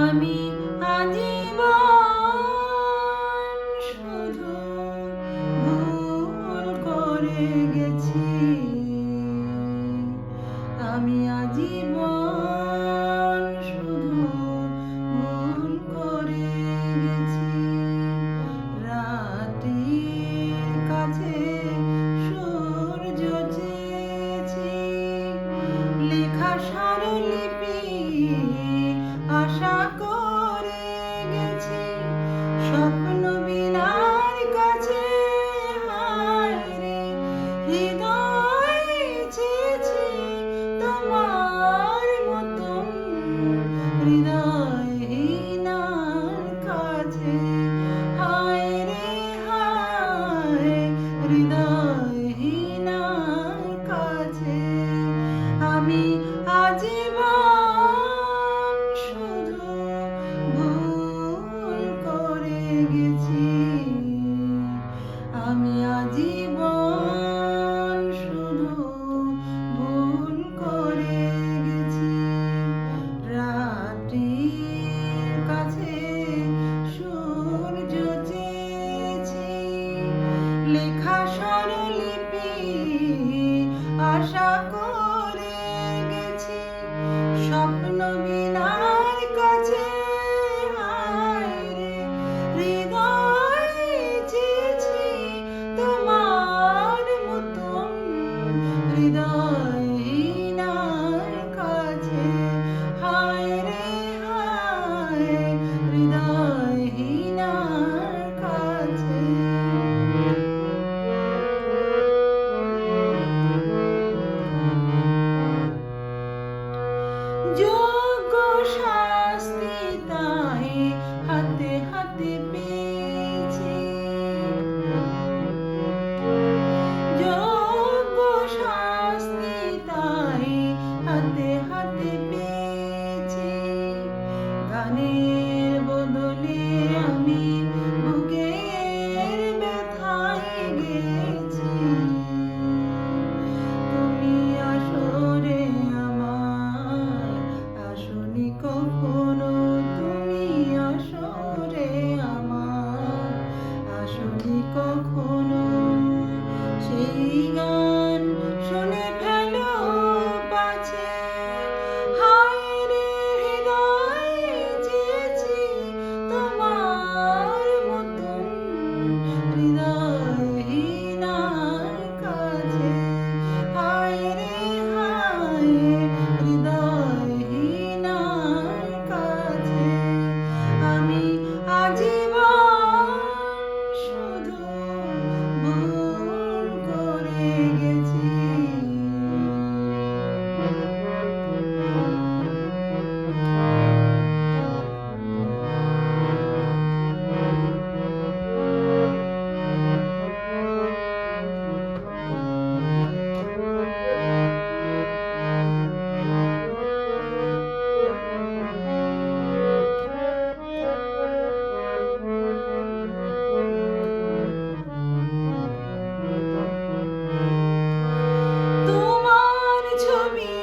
আমি আজীবন শুধু ভুল করে গেছি। আমি আজীবন শুধু ভুল করে গেছি। রাতের কাছে সূর্য চেয়েছি, লেখা স্বরলিপি আশা করে গেছি। স্বপ্ন বিলার কাছে হায় রে হৃদয় চেয়েছি, তোমার মতন হৃদয়হীনার কাছে হায় রে হায় হৃদয়হীনার কাছে। আমি আজীবন শুধু ভুল করে গেছি। আমি আজীবন শুধু ভুল করে গেছি। রাতের কাছে সূর্য চেয়েছি, লেখা স্বরলিপি আশা করে গেছি। স্বপ্ন বিলার কাছে হায় রে হৃদয় চেয়েছি, তোমার মতন হৃদয়হীনার কাছে হায় রে হায় হৃদয়হীনার কাছে। যোগ্য শাস্তি তাই হাতে হাতে পেয়েছি, যোগ্য শাস্তি তাই হাতে হাতে পেয়েছি। গানের বদলে আমি বুকের ব্যথায় গেছি। তুমি আসরে আমার আসনি কখনো, তুমি আসরে আমার আসনি কখনো। সেই গান শুনে ফেলো পাছে, হায় রে হৃদয় চেয়েছি, তোমার মতন হৃদয়হীনার কাছে হায় রে হায় হৃদয়হীনার কাছে। আমি আজীবন শুধু ভুল করে গেছি। তোমার ছবি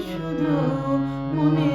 শুধু মনে